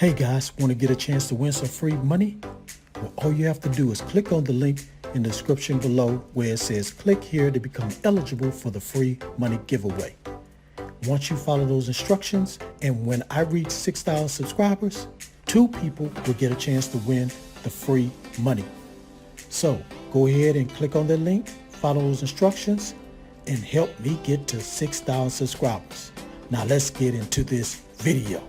Hey guys, want to get a chance to win some free money? Well, all you have to do is click on the link in the description below where it says click here to become eligible for the free money giveaway. Once you follow those instructions, and when I reach 6,000 subscribers, 2 people will get a chance to win the free money. So go ahead and click on the link, follow those instructions, and help me get to 6,000 subscribers. Now let's get into this video.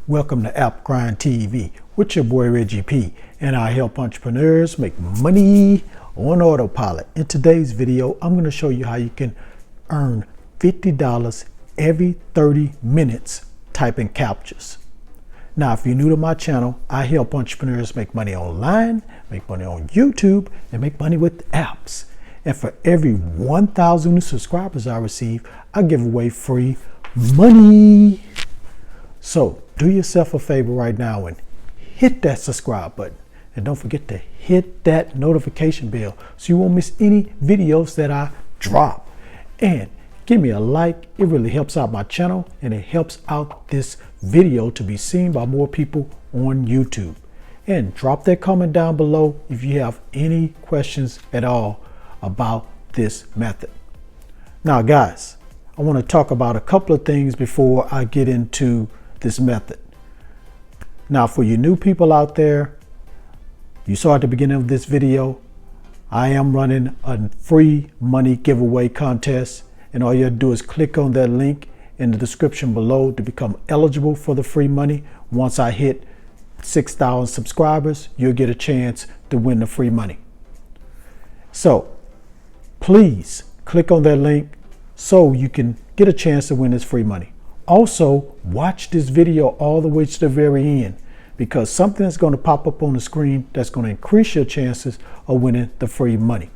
Welcome to App Grind TV with your boy Reggie P, and I help entrepreneurs make money on autopilot. In today's video, I'm going to show you how you can earn $50 every 30 minutes typing Captchas. Now, if you're new to my channel, I help entrepreneurs make money online, make money on YouTube, and make money with apps. And for every 1,000 new subscribers I receive, I give away free money. So do yourself a favor right now and hit that subscribe button. And don't forget to hit that notification bell so you won't miss any videos that I drop. And give me a like. It really helps out my channel and it helps out this video to be seen by more people on YouTube. And drop that comment down below if you have any questions at all about this method. Now guys, I want to talk about a couple of things before I get into this method. Now for you new people out there, you saw at the beginning of this video, I am running a free money giveaway contest, and all you have to do is click on that link in the description below to become eligible for the free money. Once I hit 6,000 subscribers, you'll get a chance to win the free money. So please click on that link so you can get a chance to win this free money. Also, watch this video all the way to the very end, because something is going to pop up on the screen that's going to increase your chances of winning the free money.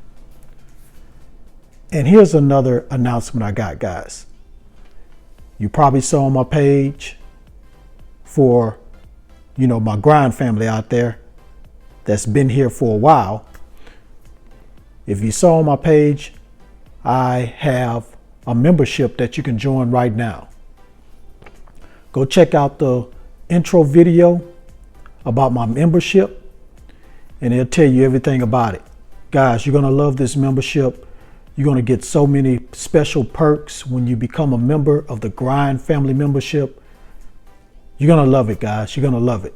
And here's another announcement I got, guys. You probably saw on my page for, my grind family out there that's been here for a while. If you saw on my page, I have a membership that you can join right now. Go check out the intro video about my membership and it'll tell you everything about it. Guys, you're gonna love this membership. You're gonna get so many special perks when you become a member of the Grind Family membership. You're gonna love it, guys. You're gonna love it.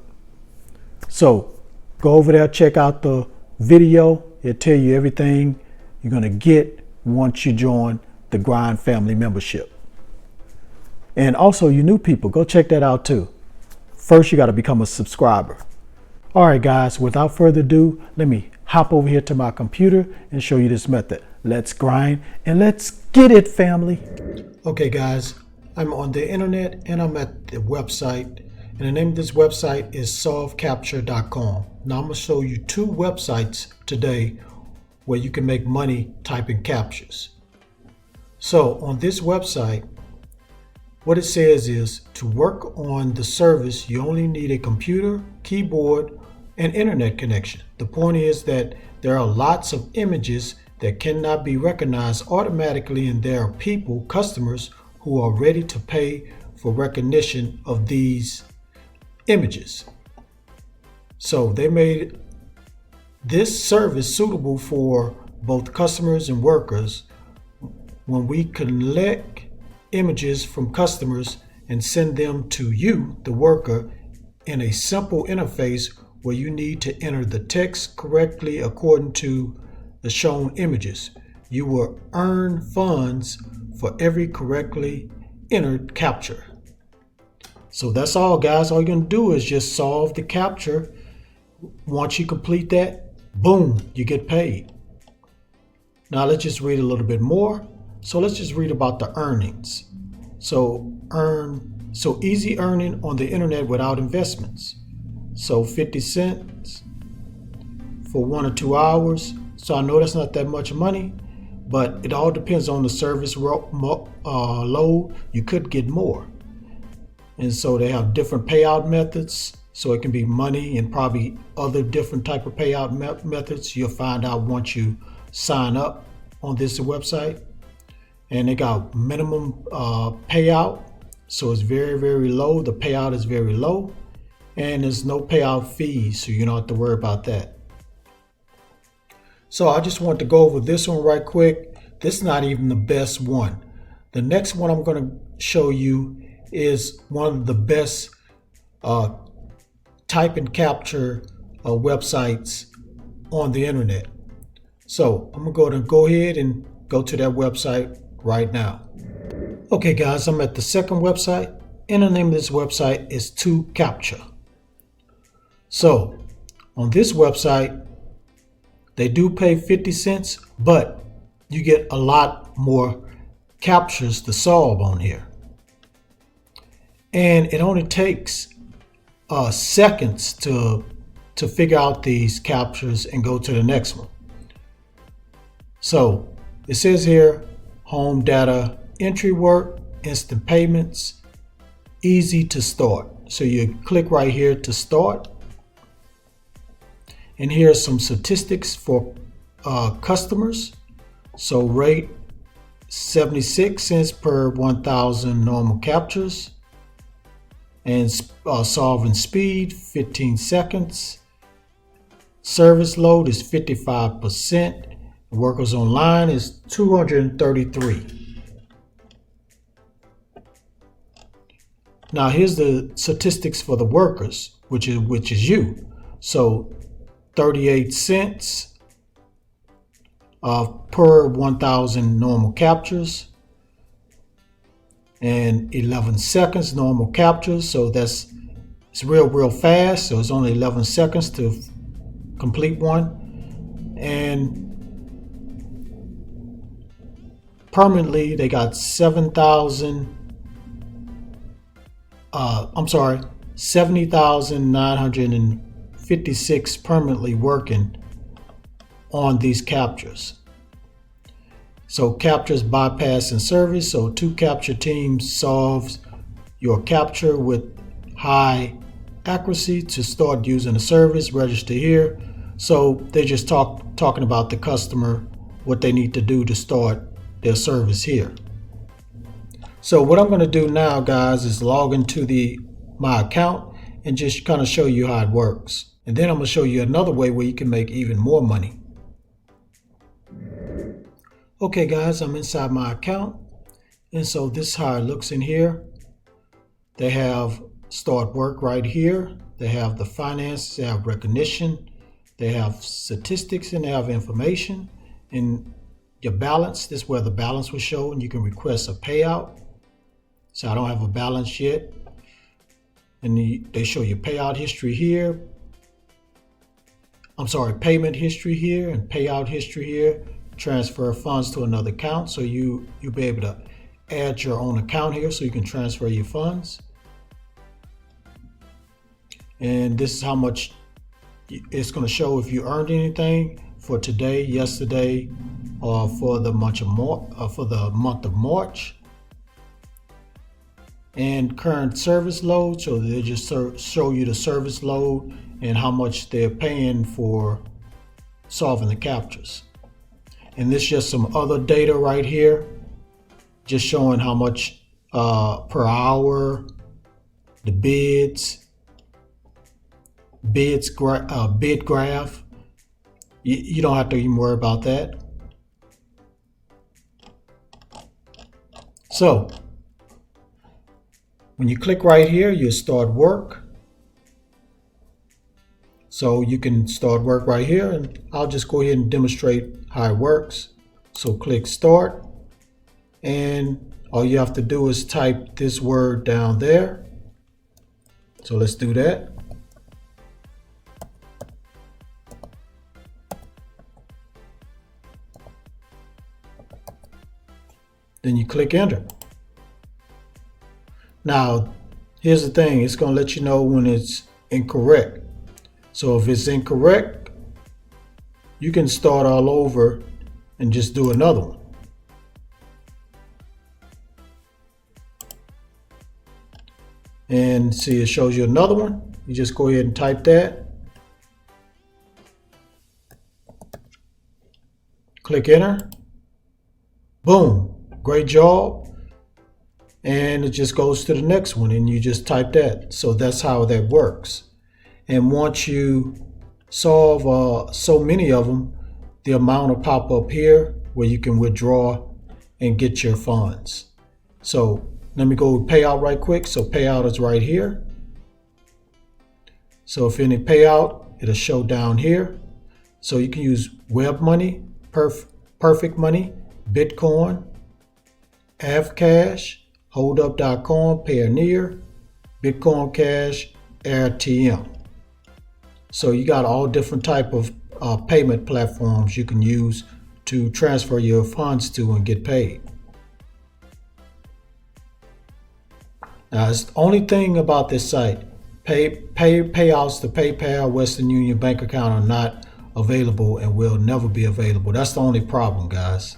So go over there, check out the video. It'll tell you everything you're gonna get once you join the Grind Family membership. And also, you new people, go check that out too. First, you got to become a subscriber. All right, guys, without further ado, let me hop over here to my computer and show you this method. Let's grind and let's get it, family. Okay, guys, I'm on the internet and I'm at the website. And the name of this website is SoftCapture.com. Now, I'm going to show you 2 websites today where you can make money typing captchas. So on this website, what it says is to work on the service, you only need a computer, keyboard, and internet connection. The point is that there are lots of images that cannot be recognized automatically, and there are people, customers, who are ready to pay for recognition of these images. So they made this service suitable for both customers and workers. When we collect images from customers and send them to you, the worker, in a simple interface where you need to enter the text correctly according to the shown images. You will earn funds for every correctly entered capture. So that's all, guys. All you're going to do is just solve the capture. Once you complete that, boom, you get paid. Now let's just read a little bit more. So let's just read about the earnings. So easy earning on the internet without investments. So 50 cents for 1 or 2 hours. So I know that's not that much money, but it all depends on the service load. You could get more. And so they have different payout methods. So it can be money and probably other different type of payout methods. You'll find out once you sign up on this website. And they got minimum payout. So it's very, very low. The payout is very low, and there's no payout fees, so you don't have to worry about that. So I just want to go over this one right quick. This is not even the best one. The next one I'm going to show you is one of the best type and capture websites on the internet. So I'm going to go ahead and go to that website right now. Okay guys, I'm at the second website, and the name of this website is ToCapture. So on this website, they do pay 50 cents, but you get a lot more captures to solve on here. And it only takes seconds to figure out these captures and go to the next one. So it says here, home data entry work, instant payments, easy to start. So you click right here to start. And here's some statistics for customers. So rate 76 cents per 1,000 normal captures. And solving speed 15 seconds. Service load is 55%. Workers online is 233. Now here's the statistics for the workers, which is you. So 38 cents per 1,000 normal captures, and 11 seconds normal captures. So it's real fast. So it's only 11 seconds to complete one. And permanently they got 70,956 permanently working on these captures. So captures bypassing service. So ToCapture team solves your capture with high accuracy to start using the service. Register here. So they just talking about the customer, what they need to do to start their service here. So what I'm going to do now, guys, is log into my account and just kind of show you how it works. And then I'm going to show you another way where you can make even more money. Okay guys, I'm inside my account, and so this is how it looks in here. They have start work right here. They have the finance, they have recognition, they have statistics, and they have information. And your balance, this is where the balance will show, and you can request a payout. So I don't have a balance yet. And they show you payout history here. Payment history here and payout history here. Transfer funds to another account. So you'll be able to add your own account here so you can transfer your funds. And this is how much it's going to show if you earned anything for today, yesterday, or for the month of March. And current service load, so they just show you the service load and how much they're paying for solving the captures. And this is just some other data right here, just showing how much per hour, the bid graph. You don't have to even worry about that. So when you click right here, you start work. So you can start work right here, and I'll just go ahead and demonstrate how it works. So click start, and all you have to do is type this word down there. So let's do that. Then you click enter. Now, here's the thing, it's going to let you know when it's incorrect. So if it's incorrect, you can start all over and just do another one. And see, it shows you another one. You just go ahead and type that. Click enter. Boom. Great job. and it just goes to the next one, and you just type that. So that's how that works. And once you solve so many of them, the amount will pop up here where you can withdraw and get your funds. So let me go payout right quick. So payout is right here. So if any payout, it'll show down here. So you can use web money, perfect money, Bitcoin, Avcash, holdup.com, Payoneer, Bitcoin Cash, AirTM. So you got all different type of payment platforms you can use to transfer your funds to and get paid. Now, it's the only thing about this site, payouts to PayPal, Western Union bank account are not available and will never be available. That's the only problem, guys.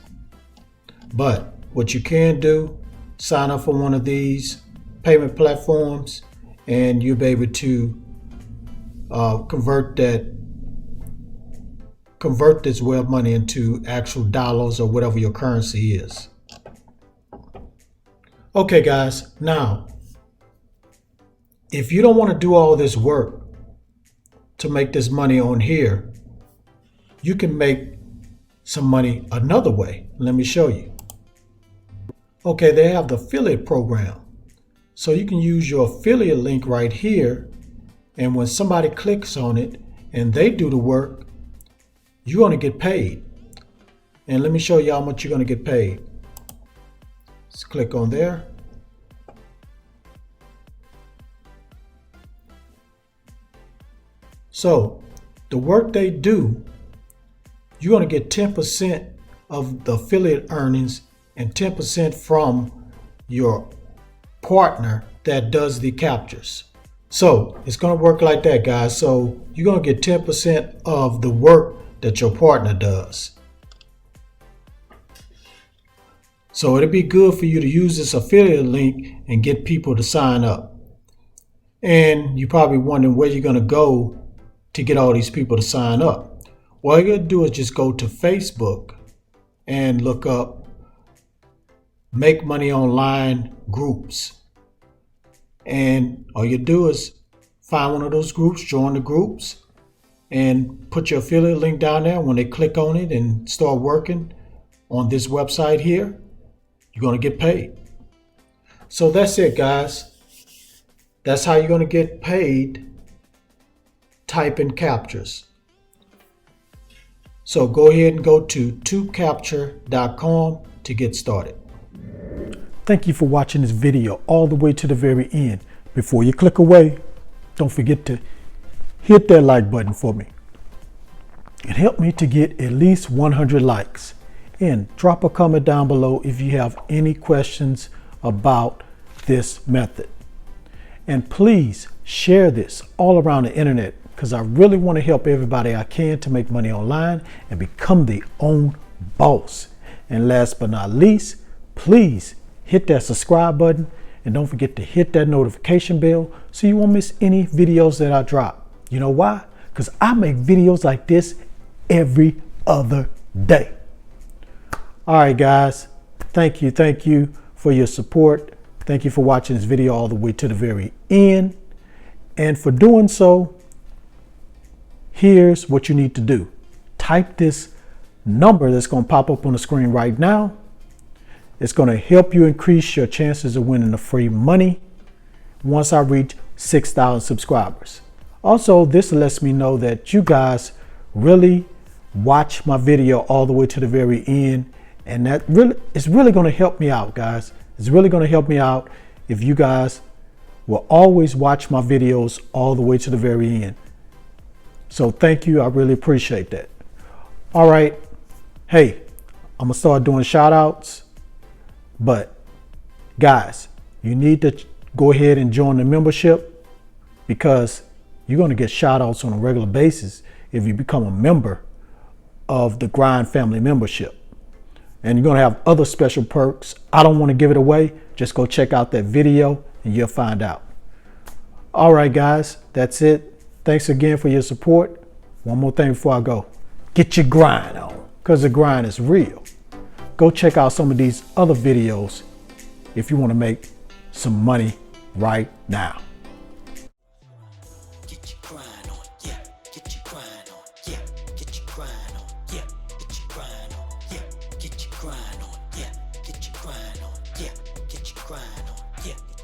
But what you can do, sign up for one of these payment platforms and you'll be able to convert this web money into actual dollars or whatever your currency is. Okay, guys, now if you don't want to do all this work to make this money on here, you can make some money another way. Let me show you. Okay, they have the affiliate program. So you can use your affiliate link right here, and when somebody clicks on it and they do the work, you're going to get paid. And let me show you how much you're going to get paid. Let's click on there. So the work they do, you're going to get 10% of the affiliate earnings and 10% from your partner that does the captures. So it's going to work like that, guys. So you're going to get 10% of the work that your partner does. So it'll be good for you to use this affiliate link and get people to sign up. And you're probably wondering where you're going to go to get all these people to sign up. All you got to do is just go to Facebook and look up Make Money Online groups. And all you do is find one of those groups, join the groups, and put your affiliate link down there. When they click on it and start working on this website here, you're going to get paid. So that's it, guys. That's how you're going to get paid. Type in Captchas. So go ahead and go to ToCapture.com to get started. Thank you for watching this video all the way to the very end. Before you click away, don't forget to hit that like button for me. It helped me to get at least 100 likes. And drop a comment down below if you have any questions about this method. And please share this all around the internet, because I really want to help everybody I can to make money online and become their own boss. And last but not least, please hit that subscribe button and don't forget to hit that notification bell so you won't miss any videos that I drop. You know why? Because I make videos like this every other day. All right, guys. Thank you for your support. Thank you for watching this video all the way to the very end. And for doing so, here's what you need to do. Type this number that's going to pop up on the screen right now. It's going to help you increase your chances of winning the free money once I reach 6,000 subscribers. Also, this lets me know that you guys really watch my video all the way to the very end. And that it's really going to help me out, guys. It's really going to help me out if you guys will always watch my videos all the way to the very end. So thank you. I really appreciate that. All right. Hey, I'm going to start doing shout outs. But guys, you need to go ahead and join the membership, because you're going to get shout outs on a regular basis if you become a member of the Grind Family membership. And you're going to have other special perks. I don't want to give it away. Just go check out that video and you'll find out. All right, guys, that's it. Thanks again for your support. One more thing before I go. Get your grind on, because the grind is real. Go check out some of these other videos if you want to make some money right now. Get your grind on, yeah. Get your grind on, yeah. Get your grind on, yeah. Get your grind on, yeah. Get your grind on, yeah. Get your grind on, yeah. Get your grind on, yeah.